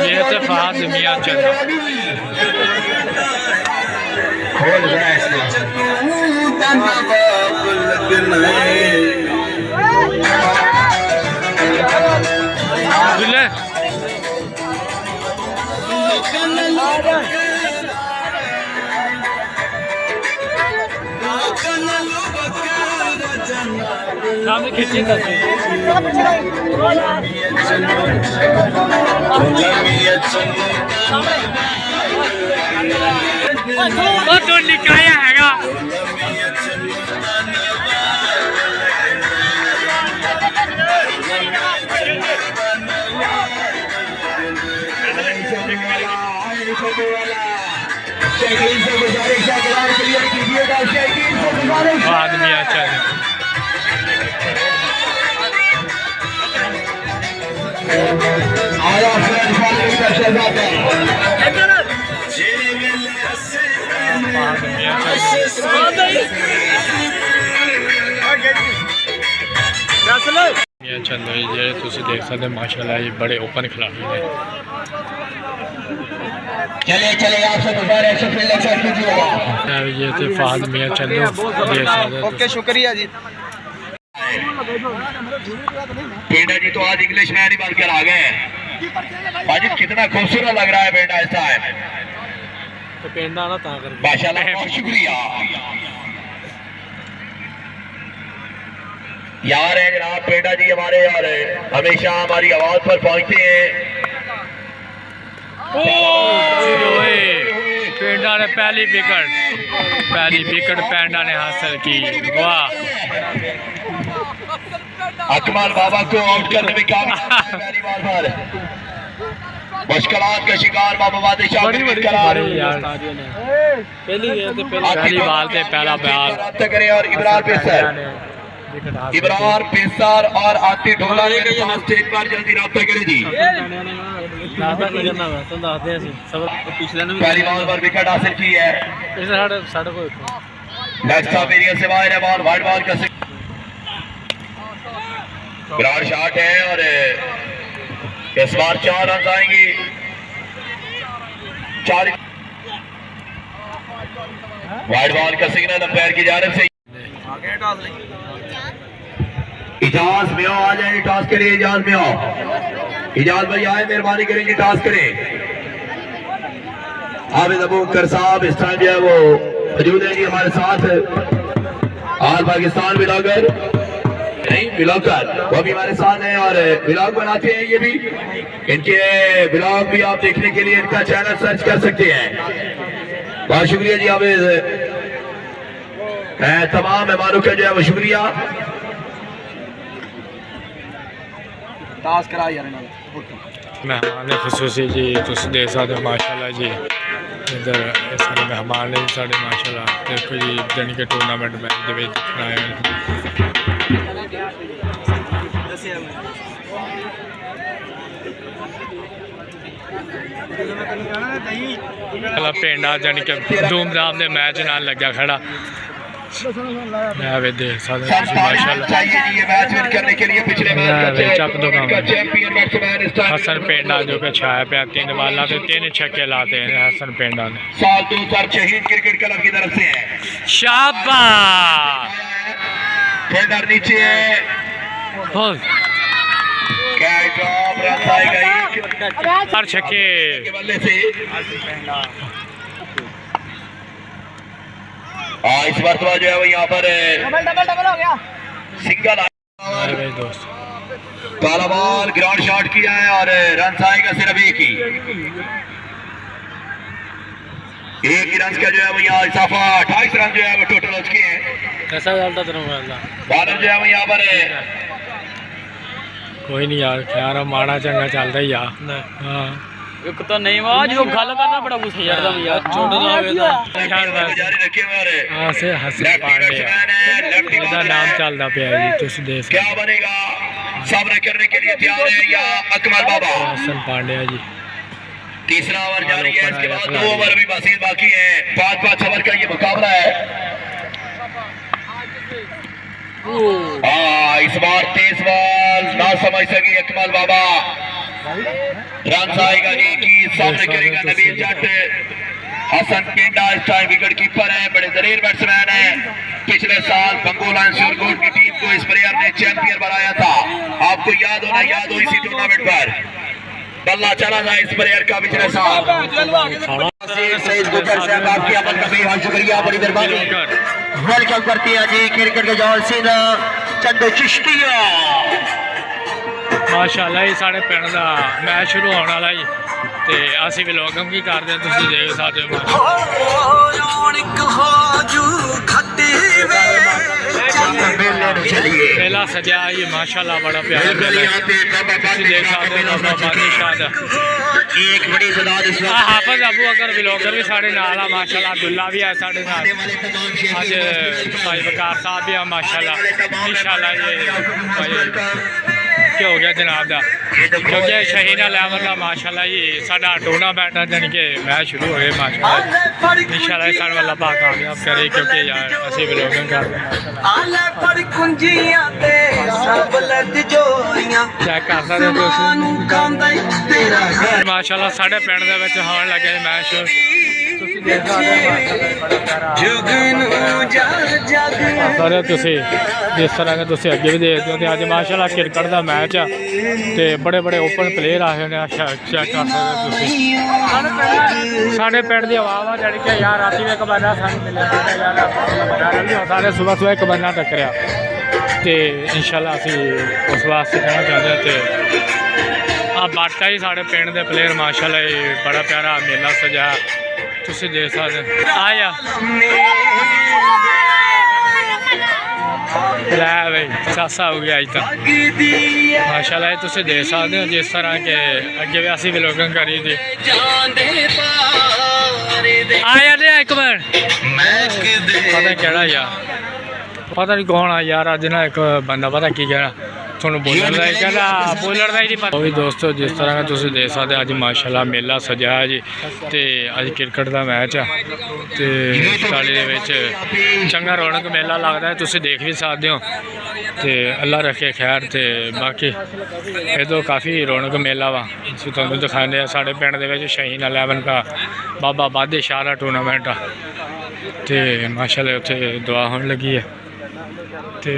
ये तो फहद मियां चंद सामने खींची तो निकाया हैगा आदमी अच्छा है चलो ये तुम देख सकते माशाल्लाह ये बड़े ओपन खिलाड़ी हैं। चले चले आपसे गुजारिश है फिर लेक्चर कीजिएगा। ये थे फहद मियां चंदू देख सकते। ओके शुक्रिया जी। पेंडा जी तो आज इंग्लिश में नहीं बनकर आ गए बाजी, कितना खूबसूरत लग रहा है पेंडा इस टाइम। तो पेंडा ना ता कर माशाल्लाह बहुत शुक्रिया यार है जनाब। पेंडा जी हमारे यार हमेशा हमारी आवाज पर पहुंचते हैं। पेंडा ने पहली विकेट पेंडा ने हासिल की। वाह अकमल बाबा को आउट करने में मुश्किलात का शिकार बाबा बादशाह पहली बाल थे पहला बॉल करें और इमरान पेसर और आती ढोला मेरे साथ स्टेज पर जल्दी रब्ता करें जी। पहली बॉल पर विकेट हासिल की है। नेक्स्ट ऑफ एरिया से बाहर है बॉल, वाइड बॉल का ग्राउंड शॉट है और इस बार 4 रन आएंगे। 4 वाइड बॉल का सिग्नल अंपायर की जानिब से। इजाज में आ जाए टॉस के लिए। इजाज में आओ, इजाज भाई आए, मेहरबानी करेंगे टॉस करें। आबिद अबूकर साहब इस टाइम जो है वो मौजूद है जी हमारे साथ। ऑल पाकिस्तान ब्लॉगर नहीं ब्लॉगर वो भी हमारे साथ हैं और ब्लॉग बनाते हैं ये भी। इनके ब्लॉग भी आप देखने के लिए इनका चैनल सर्च कर सकते हैं। बहुत शुक्रिया जी आबिद, तमाम मेहमानों का जो है वो शुक्रिया। मेहमान खसूसी जी तुम देख सकते माशाल्लाह जी। इधर सारे मेहमान ने साढ़े माशाल्लाह देखो जी जानी के टूर्नामेंट में दिखना है। पेंडा जानी के धूमधाम ने मैच नाल लगा खड़ा। हसन पेंडा जो कि छाया पे 3 बाल से 3 छक्के लाते हैं हसन पेंडा ने। साल 2000 शहीद क्रिकेट क्लब की तरफ से है। शाबाश फील्डर नीचे है। क्या ड्रॉप रन आएगा हर छक्के के बल्ले से। इस बार तो जो है वो यहाँ पर डबल हो गया सिंगल दोस्त। पहला बॉल ग्राउंड शॉट किया है और रन आएगा सिर्फ एक ही रन का जो है वो यहाँ इजाफा 28 रन जो है वो टोटल हो चुके हैं। बॉलर जो है वो यहाँ पर कोई नहीं यार यार माड़ा चंगा चलता ही यार। हाँ एक तो नहीं वहाँ जो गल करना बड़ा कुछ यार जारी रखे हुए हां से हसन पांडे का नाम चलता पे है जी। तुम देख क्या बनेगा सब्र करने के लिए तैयार है या अकमल बाबा। हसन पांडे जी तीसरा ओवर जारी है। इसके बाद 2 ओवर भी मज़ीद बाकी है। 5-5 ओवर का ये मुकाबला है। इस बार 30 बॉल ना समझ सके अकमल बाबा। रन आएगा एक ही सामने करेगा नबील जट। हसन पेंडा इस टाइम विकेट कीपर है, बड़े दलेर बैट्समैन है। पिछले साल बंगोला सिरकोट की टीम को इस प्लेयर ने चैंपियन बनाया था, आपको याद हो इसी टूर्नामेंट पर बल्ला चला था इस प्लेयर का पिछले साल। आपकी अमल का बेहद शुक्रिया, बड़ी मेहरबानी। वेलकम करते हैं जी क्रिकेट के जाल सीधा चंदू चिश्तिया। माशाल्लाह ये साढ़े पिंड का मैच शुरू होने वाला जी, ते असीं व्लॉगिंग की करते हैं, तुसीं देख सकते हो। मेला सजा जी माशाल्लाह, बड़ा प्यारा मेला है, तुसीं देख सकते हो। बाबा बादशाह दा एक बड़ी तादाद इस वक्त हाफिज अबू अकर व्लॉगर भी साढ़े नाल आ माशाल्लाह, अब्दुल्ला भी है साढ़े नाल, अज भाई वकार साहब भी है माशाल्लाह। इंशाल्लाह ये भाई क्या हो गया जनाब दा, क्योंकि शहीन अहमद का माशाल्लाह ये साडा टूर्नामेंट है, यानी कि मैच शुरू हो गए माशाल्लाह। इंशाल्लाह सानू अल्लाह पाक कामयाब करे, क्योंकि यार असीं व्लॉगिंग करते हैं। चेक कर सकते हो माशाल्लाह, साढ़े पिंड दे विच होण लगे मैच, तुसीं देख सकते हो तुसीं जिस तरह के तुसीं अगे भी देखते हो। तो अज माशाल्लाह क्रिकेट का मैच आ, ते बड़े बड़े ओपन प्लेयर आए हुए हैं। चेक कर सकते हो तुसीं साढ़े पिंड की आवाज़ आ, जानी कि यार राती भी एक बंदा सानूं मिलिया, सारे सुबह सुबह एक बंदा टकरिया, तो इंशाल्लाह असीं उस वास्ते कहना चाहते हैं। तो आ बाटा ही साढ़े पिंड के प्लेयर माशाल्लाह, ये बड़ा प्यारा मेला सजा, तुसीं देख सकते आया लै भाई चासा हो गया अज तक माशाल्लाह। ये तुसीं देख सकते हो जिस तरह के अगे भी असीं व्लॉगिंग करी थी। आया दे एक मिनट, पता केड़ा यार, पता नहीं कौन आ यार, अज ना एक बंदा पता की कहना थोड़ा बोलर का ही कहना, बोलर का ही नहीं पता। दोस्तों जिस तरह का तुसीं देख सकते अज माशाल्लाह मेला सजा है जी, तो अज क्रिकेट का मैच है, तो शाली चंगा रौनक मेला लगता है, तुसीं देख भी सकते हो। तो अल्लाह रखे खैर, तो बाकी ये तो काफ़ी रौनक मेला वा तुहानूं दिखाने साढ़े पिंड दे विच शहीन 11 का बाबा बादशाह का टूर्नामेंट आ, तो माशाल्लाह उत्थे दुआ होने लगी है। तो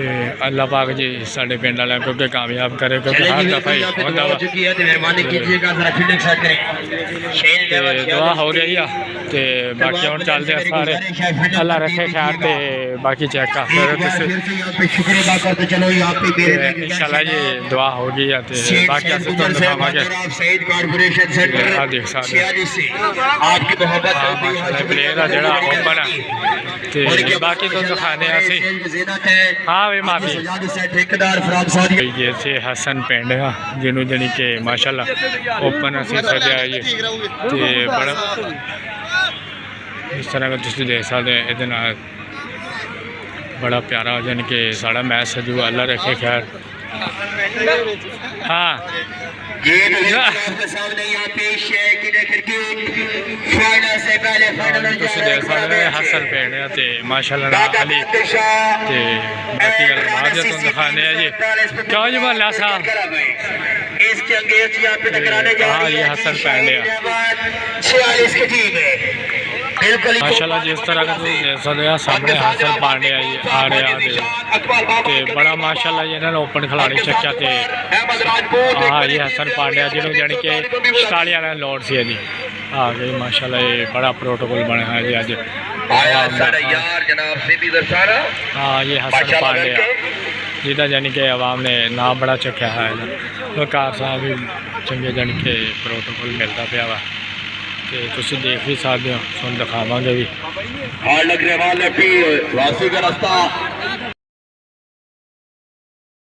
अल्लाह पाक जी साढ़े पिंड वाले क्योंकि कामयाब करे, क्योंकि हर दफ़ा ही होता वा, दुआ हो रही है। तो बाकी हम चलते हैं सारे, अल्लाह रखे खैर, तो बाकी चेक कर इंशाल्लाह जी दुआ हो गई है। तो बाकी अस तुहानूं दिखावांगे, देख सकते प्लेयर है जिहड़ा ओपन है, तो बाकी तुहानूं दिखाने असीं। हाँ वे माफी ये से हसन पिंड है, जिन्हों जानी कि माशाल्लाह ओपन असीं सजा है, तो बड़ा इस तरह का तुसीं देख सकते हैं। ये बड़ा प्यारा यानी कि साड़ा मैच सजूगा, अल्लाह रखे खैर। हाँ हसन पिंड है, तो माशाल्लाह अली, तो बाकी गल बाद तुहानूं दिखाने जी। क्यों जी मोहल्ला साहब, हाँ ये हसन पिंड है माशाल्लाह। जिस तरह का तुम देख सकते हो सामने हसन पांडे आ रहे तो बड़ा माशाल्लाह इन्होंने ओपन खिलाड़ी चक्या, तो हाँ ये हसन पांडे जिन्होंने जानी कि शताली वाले लोड सी जी आ गई माशाल्लाह। ये बड़ा प्रोटोकॉल बने है जी अज। हाँ ये हसन पांडे जिदा जानी कि आवाम ने नाम बड़ा चुकया है, वकार साहब भी चंगे जानी कि प्रोटोकॉल मिलता पाया वा, तो तुम देख भी सकते हो, तुम दिखावे भी।